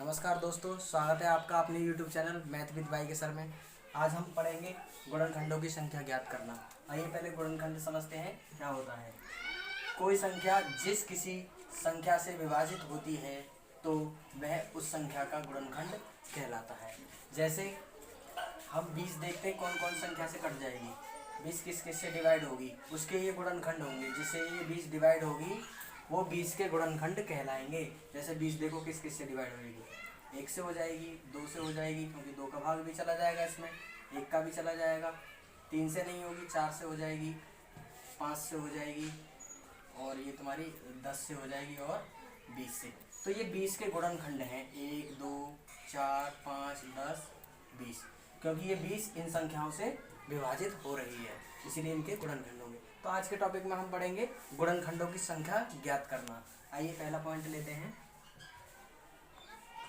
नमस्कार दोस्तों, स्वागत है आपका अपने YouTube चैनल मैथ विद भाई के सर में। आज हम पढ़ेंगे गुणनखंडों की संख्या ज्ञात करना। आइए पहले गुणनखंड समझते हैं क्या होता है। कोई संख्या जिस किसी संख्या से विभाजित होती है तो वह उस संख्या का गुणनखंड कहलाता है। जैसे हम 20 देखते हैं, कौन कौन संख्या से कट जाएगी, 20 किस किस से डिवाइड होगी, उसके ये गुणनखंड होंगे। जिससे ये 20 डिवाइड होगी वो 20 के गुणनखंड कहलाएंगे। जैसे 20 देखो किस किस से डिवाइड होगी, 1 से हो जाएगी, 2 से हो जाएगी क्योंकि 2 का भाग भी चला जाएगा, इसमें 1 का भी चला जाएगा, 3 से नहीं होगी, 4 से हो जाएगी, 5 से हो जाएगी और ये तुम्हारी 10 से हो जाएगी और 20 से। तो ये 20 के गुणनखंड हैं, 1 2 4 5 10 20, क्योंकि ये 20 इन संख्याओं से विभाजित हो रही है, इसीलिए इनके गुणनखंड होंगे। तो आज के टॉपिक में हम पढ़ेंगे गुणनखंडों की संख्या ज्ञात करना। आइए पहला पॉइंट लेते हैं,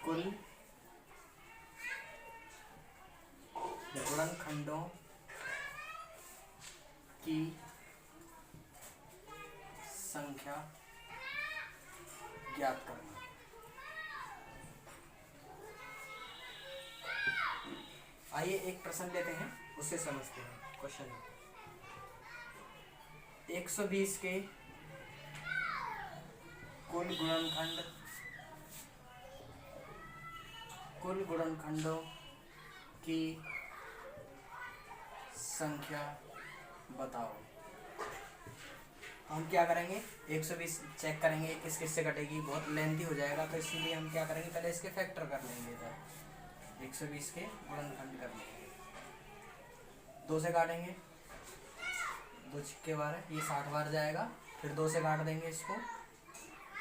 कुल गुणनखंडों की संख्या ज्ञात करना। आइए एक प्रश्न लेते हैं, उससे समझते हैं। क्वेश्चन 120 के कुल गुणनखंडों की संख्या बताओ। हम क्या करेंगे, 120 चेक करेंगे किस किस से कटेगी, बहुत लेंथी हो जाएगा, तो इसीलिए हम क्या करेंगे, पहले इसके फैक्टर कर लेंगे। इधर 120 के गुणनखंड कर लेंगे, 2 से काटेंगे, 2 छिक्के 12, ये 60 बार जाएगा। फिर 2 से काट देंगे इसको,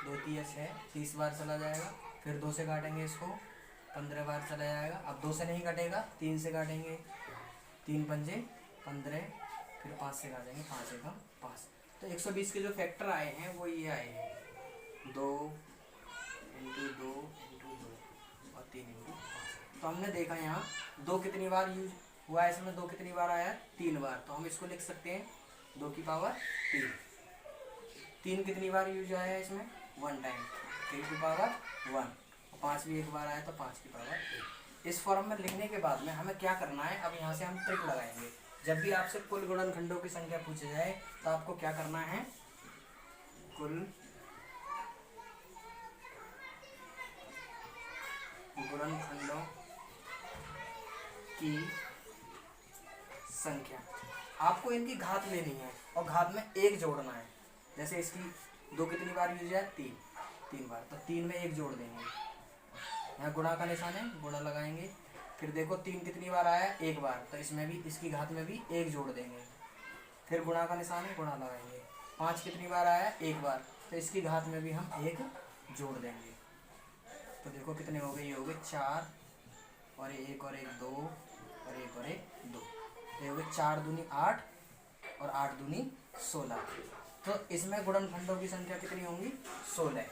2 3 6 30 बार चला जाएगा। फिर 2 से काटेंगे इसको, 15 बार चला जाएगा। अब 2 से नहीं कटेगा, 3 से काटेंगे, 3 पंजे 15, फिर 5 से काटेंगे, 5 एकम 5। तो 120 के जो फैक्टर आए हैं वो ये आए हैं, 2 × 2 × 2 और 3 × 5। तो हमने देखा यहाँ 2 कितनी बार यूज हुआ है, इसमें 2 कितनी बार आया, 3 बार। तो हम इसको लिख सकते हैं 2 की पावर 3। 3 कितनी बार यूज आया है इसमें, 1 टाइम, 3 की पावर 1। 5 भी एक बार आया तो 5 की पावर 8। इस फॉर्म में लिखने के बाद में हमें क्या करना है, अब यहाँ से हम ट्रिक लगाएंगे। जब भी आपसे कुल गुणनखंडों की संख्या पूछी जाए तो आपको क्या करना है, कुल गुणनखंडों की संख्या, आपको इनकी घात लेनी है और घात में 1 जोड़ना है। जैसे इसकी 2 कितनी बार यूज है, 3 बार, तो 3 में 1 जोड़ देंगे। यहाँ गुणा का निशान है, गुणा लगाएंगे। फिर देखो 3 कितनी बार आया, 1 बार, तो इसमें भी, इसकी घात में भी 1 जोड़ देंगे। फिर गुणा का निशान है, गुणा लगाएंगे। 5 कितनी बार आया, 1 बार, तो इसकी घात में भी हम 1 जोड़ देंगे। तो देखो कितने हो गए, ये हो गए 4 और 1 और 1 2 और 1 और 1 2, तो ये हो गए 4 दूनी 8 और 8 दूनी 16। तो इसमें गुणनखंडों की संख्या कितनी होंगी, 16।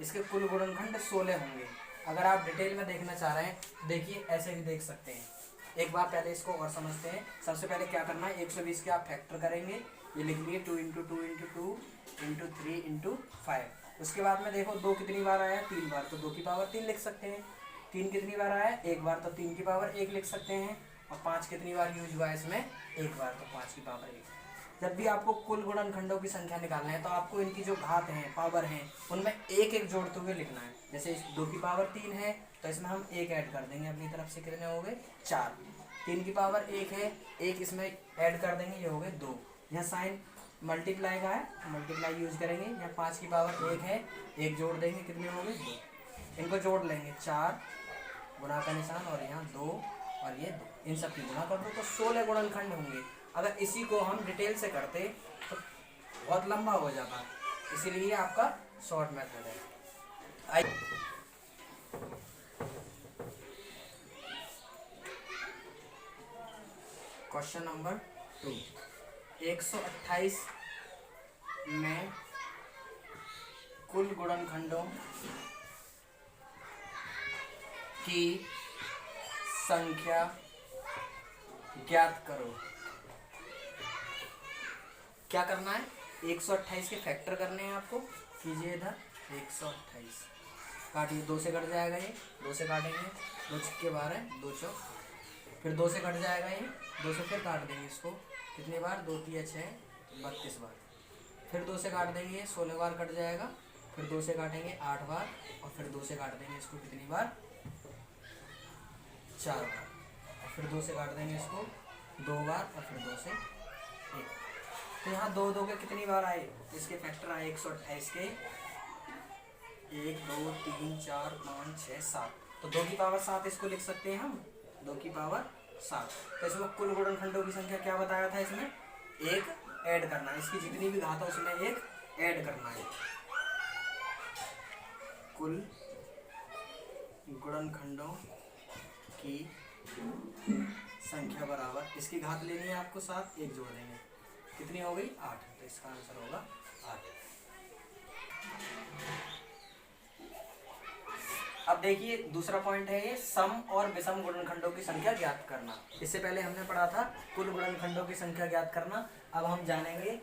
इसके कुल गुणनखंड 16 होंगे। अगर आप डिटेल में देखना चाह रहे हैं देखिए, ऐसे भी देख सकते हैं। एक बार पहले इसको और समझते हैं। सबसे पहले क्या करना है, 120 के आप फैक्टर करेंगे, ये लिख लिए 2 × 2 × 2 × 3 × 5। उसके बाद में देखो 2 कितनी बार आया, 3 बार, तो 2 की पावर 3 लिख सकते हैं। 3 कितनी बार आया, 1 बार, तो 3 की पावर 1 लिख सकते हैं। और 5 कितनी बार यूज हुआ है इसमें, 1 बार, तो 5 की पावर 1। जब भी आपको कुल गुणनखंडों की संख्या निकालना है तो आपको इनकी जो घात हैं, पावर हैं, उनमें 1 1 जोड़ते हुए लिखना है। जैसे इस 2 की पावर 3 है तो इसमें हम 1 ऐड कर देंगे अपनी तरफ से, कितने हो गए 4। 3 की पावर 1 है, 1 इसमें ऐड कर देंगे, ये हो गए 2। यहाँ साइन मल्टीप्लाई का है, मल्टीप्लाई यूज करेंगे। यहाँ 5 की पावर 1 है, 1 जोड़ देंगे, कितने हो गए 2। इनको जोड़ लेंगे, 4 गुणा का निशान और यहाँ 2 और ये 2, इन सब की गुणा कर दो तो 16 गुणनखंड होंगे। अगर इसी को हम डिटेल से करते तो बहुत लंबा हो जाता, इसीलिए आपका शॉर्ट मेथड है। क्वेश्चन नंबर 2, 128 में कुल गुणनखंडों की संख्या ज्ञात करो। क्या करना है, 128 के फैक्टर करने हैं आपको। कीजिए इधर 128 काटिए, 2 से कट जाएगा ये, 2 से काटेंगे, 2 छक्के 12, 2 चौक, फिर 2 से कट जाएगा ये, 2 से फिर काट देंगे इसको, कितनी बार, 2 3 6 32 बार, फिर 2 से काट देंगे 16 बार कट जाएगा, फिर 2 से काटेंगे 8 बार, और फिर 2 से काट देंगे इसको कितनी बार, 4 बार, और फिर 2 से काट देंगे इसको 2 बार, और फिर 2 से 1। तो यहाँ 2 2 के कितनी बार आए, इसके फैक्टर आए 128 के 1 2 3 4 5 6 7, तो 2 की पावर 7 इसको लिख सकते हैं हम, 2 की पावर 7। तो इसमें कुल गुणनखंडों की संख्या क्या बताया था, इसमें एक ऐड करना है, इसकी जितनी भी घात है उसमें एक ऐड करना है। कुल गुणनखंडों की संख्या बराबर, इसकी घात लेनी है आपको 7, एक जोड़ देंगे, कितनी हो गई 8, तो इसका आंसर होगा 8। अब देखिए दूसरा पॉइंट है ये सम और विषम गुणनखंडों की संख्या ज्ञात करना। इससे पहले हमने पढ़ा था कुल गुणनखंडों की संख्या ज्ञात करना। अब हम जानेंगे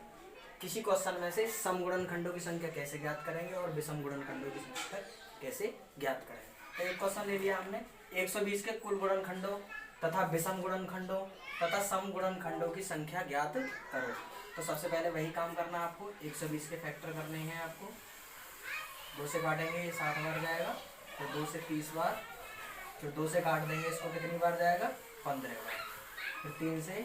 किसी क्वेश्चन में से सम गुणनखंडों की संख्या कैसे ज्ञात करेंगे और विषम गुणनखंडों की संख्या कैसे ज्ञात करेंगे। तो एक क्वेश्चन ले लिया हमने, 120 के कुल गुणनखंडों तथा विषम गुणनखंडों तथा सम गुणनखंडों की संख्या ज्ञात करो। तो सबसे पहले वही काम करना है आपको, 120 के फैक्टर करने हैं आपको। 2 से काटेंगे 60 बार जाएगा, फिर 2 से 30 बार, फिर 2 से काट देंगे इसको कितनी बार जाएगा 15 बार, फिर 3 से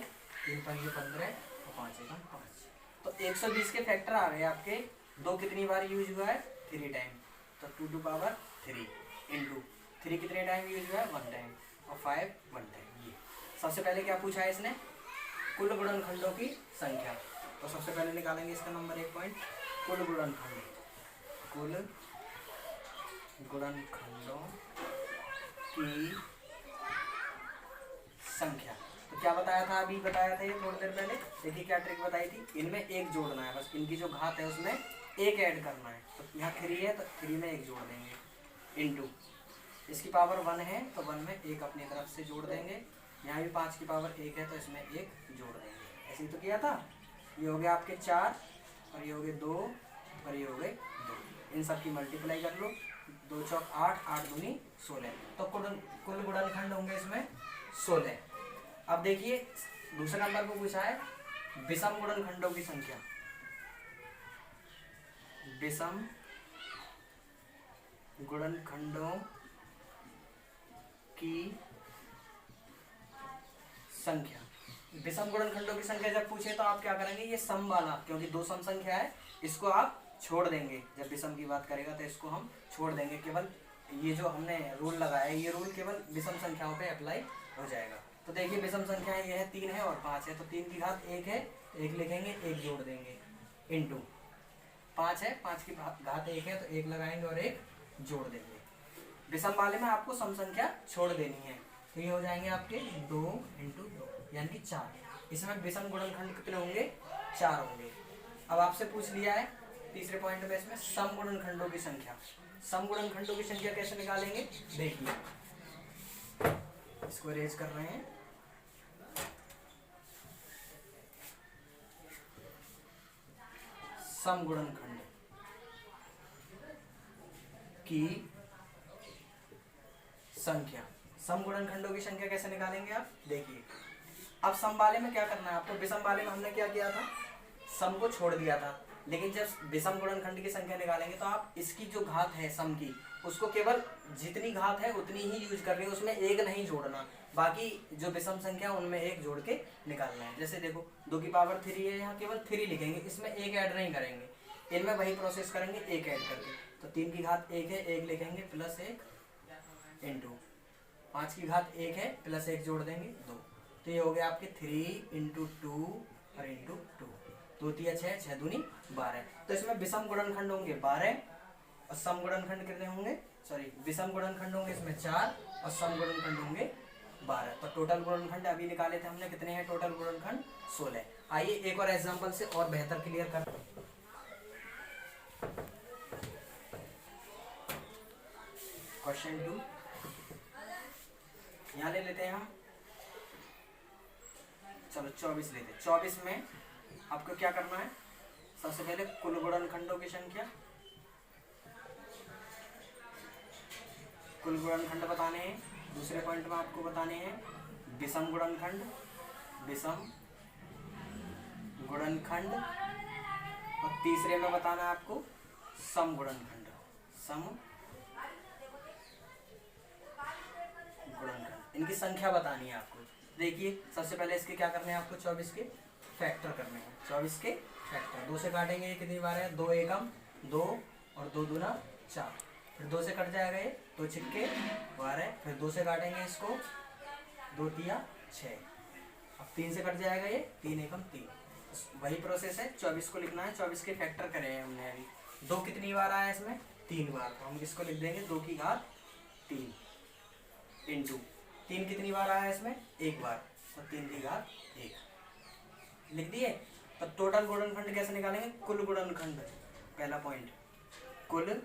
3 5 15 और 5 1 5। तो 120 के फैक्टर आ गए आपके, 2 कितनी बार यूज हुआ है 3 टाइम, तो 2 टू पावर 3 इंटू 3 कितने टाइम यूज हुआ है 1 टाइम, और 5 1 टाइम। ये सबसे पहले क्या पूछा है इसने, कुल गुणनखंडों की संख्या। तो सबसे पहले निकालेंगे इसका नंबर 1 पॉइंट, कुल गुणनखंड, कुल गुणनखंडों की संख्या। तो क्या बताया था, अभी बताया था ये थोड़ी देर पहले, देखिए क्या ट्रिक बताई थी, इनमें एक जोड़ना है, बस इनकी जो घात है उसमें एक ऐड करना है। तो यहाँ 3 है तो 3 में एक जोड़ देंगे, इंटू इसकी पावर 1 है तो 1 में एक अपनी तरफ से जोड़ देंगे, यहाँ भी 5 की पावर 1 है तो इसमें एक जोड़ देंगे। ऐसे ही तो किया था। ये हो गया आपके 4 और ये हो गए 2 और ये हो गए 2, इन सब की मल्टीप्लाई कर लो, 2 चौक 8, 8 दूनी 16, तो कुल गुणनखंड होंगे इसमें 16। अब देखिए दूसरे नंबर को पूछा है विषम गुणनखंडों की संख्या। विषम गुणनखंडों की संख्या। विषम गुणनखंडों की संख्या जब पूछे तो आप क्या करेंगे, ये सम वाला, क्योंकि 2 सम संख्या है, इसको आप छोड़ देंगे। जब विषम की बात करेगा तो इसको हम छोड़ देंगे, केवल ये जो हमने रूल लगाया है ये रूल केवल विषम संख्याओं पे अप्लाई हो जाएगा। तो देखिए विषम संख्याएं ये है 3 है और 5 है, तो 3 की घात 1 है, 1 लिखेंगे, 1 जोड़ देंगे, इंटू 5 है, 5 की घात 1 है तो 1 लगाएंगे और 1 जोड़ देंगे। विषम वाले में आपको सम संख्या छोड़ देनी है, तो ये हो जाएंगे आपके 2 इंटू 2 यानी कि 4। इसमें विषम गुणनखंड कितने होंगे 4 होंगे। अब आपसे पूछ लिया है तीसरे पॉइंट में इसमें सम गुणनखंडों की संख्या। सम गुणनखंडों की संख्या कैसे निकालेंगे, देखिए इसको अरेंज कर रहे हैं। सम गुणनखंड की संख्या, सम गुणनखंडों की संख्या कैसे निकालेंगे आप देखिए। अब सम वाले में क्या करना है आपको, विषम वाले में हमने क्या किया था, सम को छोड़ दिया था, लेकिन जब विषम गुणनखंड की संख्या निकालेंगे तो आप इसकी जो घात है सम की, उसको केवल जितनी घात है उतनी ही यूज करनी है, उसमें एक नहीं जोड़ना, बाकी जो विषम संख्या उनमें एक जोड़ के निकालना है। जैसे देखो 2 की पावर 3 है, यहाँ केवल 3 लिखेंगे, इसमें एक ऐड नहीं करेंगे, इनमें वही प्रोसेस करेंगे एक ऐड करके। तो 3 की घात 1 है, 1 लिखेंगे प्लस 1 इंटू 5 की घात 1 है प्लस 1 जोड़ देंगे 2, तो ये हो गया आपके 3 इंटू 2 और इंटू 2, 2 3 6, 6 दूनी 12। तो इसमें विषम गुणनखंड होंगे 12 और सम गुणनखंड कितने होंगे, सॉरी विषम गुणनखंड होंगे इसमें 4 और सम गुणनखंड होंगे 12। तो टोटल गुणनखंड अभी निकाले थे हमने, कितने हैं टोटल गुणनखंड 16। आइए एक और एग्जांपल से और बेहतर क्लियर कर, क्वेश्चन 2 यहाँ ले लेते हैं हम, चलो 24 लेते हैं। 24 में आपको क्या करना है, सबसे पहले कुल गुणनखंडों की संख्या, कुल गुणनखंड बताने हैं, दूसरे पॉइंट में आपको बताने हैं विषम गुणनखंड, विषम गुणनखंड, और तीसरे में बताना है आपको सम गुणनखंड, सम गुणनखंड। इनकी संख्या बतानी है आपको। देखिए सबसे पहले इसके क्या करने हैं आपको, 24 के फैक्टर करने हैं। 24 के फैक्टर 2 से काटेंगे, कितनी बार है, 2 एकम 2 और 2 दूना 4, फिर 2 से कट जाएगा ये, 2 छिक्के 12, फिर 2 से काटेंगे इसको, 2 तिया 6, अब 3 से कट जाएगा ये, 3 एकम 3। वही प्रोसेस है, 24 को लिखना है, 24 के फैक्टर करे हैं हमने अभी। 2 कितनी बार आया इसमें, 3 बार, तो हम इसको लिख देंगे 2 की घात 3 इंटू 3 कितनी बार आया इसमें, 1 बार, और 3 की घात 1 लिख दिए। तो टोटल गुणनखंड कैसे निकालेंगे, कुल गुणनखंड, पहला पॉइंट कुल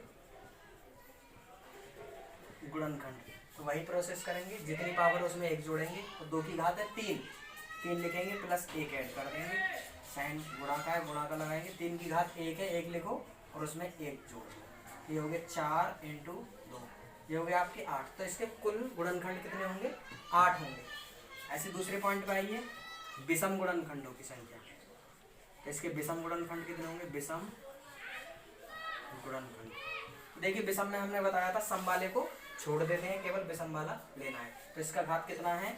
गुणनखंड, तो वही प्रोसेस करेंगे, जितनी पावर उसमें 1 जोड़ेंगे, तो 2 की घात है 3 लिखेंगे प्लस 1 ऐड कर देंगे, साइन गुणा का है, गुणा का लगाएंगे, 3 की घात 1 है, 1 लिखो और उसमें 1 जोड़ दो, ये हो गया 4 इंटू 2, ये हो गया आपके 8। तो इसके कुल गुणनखंड कितने होंगे, 8 होंगे। ऐसे दूसरे पॉइंट पे आइए, विषम गुणनखंडों की संख्या, तो इसके विषम गुणनखंड कितने होंगे, विषम गुणनखंड। देखिए विषम में हमने बताया था सम वाले को छोड़ देते हैं, केवल विषम वाला लेना है। तो इसका घात कितना है,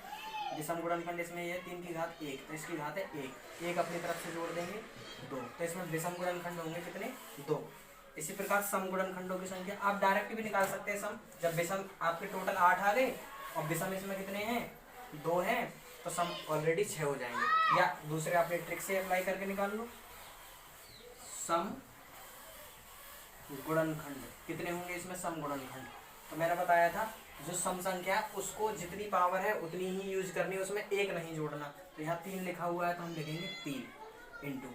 विषम गुणनखंड इसमें ये 3 की घात 1, तो इसकी घात है 1 अपनी तरफ से जोड़ देंगे 2, तो इसमें विषम गुणनखंड होंगे कितने, 2। इसी प्रकार सम गुणनखंडों की संख्या आप डायरेक्ट भी निकाल सकते हैं सम, जब विषम आपके टोटल 8 आ गए और विषम इसमें कितने हैं, 2 हैं, तो सम ऑलरेडी 6 हो जाएंगे, या दूसरे आपने ट्रिक से अप्लाई करके निकाल लो। सम गुणनखंड कितने होंगे इसमें, सम गुणनखंड, तो मैंने बताया था जो सम संख्या है उसको जितनी पावर है उतनी ही यूज करनी है, उसमें 1 नहीं जोड़ना। तो यहाँ 3 लिखा हुआ है तो हम लिखेंगे 3 इंटू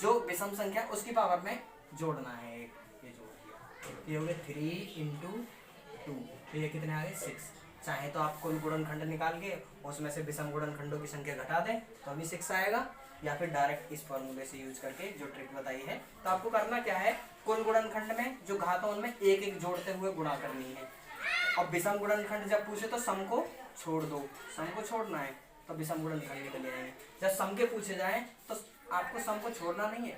जो विषम संख्या उसकी पावर में जोड़ना है 1, ये जोड़ दिया, ये हो गया 3 इंटू 2, तो ये कितने आ गए 6। चाहे तो आप कुल गुणनखंड निकाल के उसमें से विषम गुणनखंडों की संख्या घटा दें तो अभी 6 आएगा, या फिर डायरेक्ट इस फॉर्मूले से यूज करके जो ट्रिक बताई है। तो आपको करना क्या है, कुल गुणनखंड में जो घात है उनमें 1 जोड़ते हुए गुणा करनी है, और विषम गुणनखंड जब पूछे तो सम को छोड़ दो, सम को छोड़ना है तो विषम गुणनखंड निकल जाएंगे। जब सम के पूछे जाए तो आपको सम को छोड़ना नहीं है,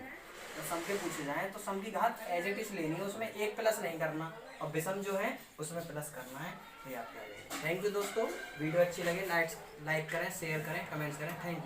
तो सम के पूछे जाए तो सम की घात एज इट इज लेनी है, उसमें 1 प्लस नहीं करना, और विषम जो है उसमें प्लस करना है। तो ये आप क्या। थैंक यू दोस्तों, वीडियो अच्छी लगे लाइक करें, शेयर करें, कमेंट्स करें। Thank you.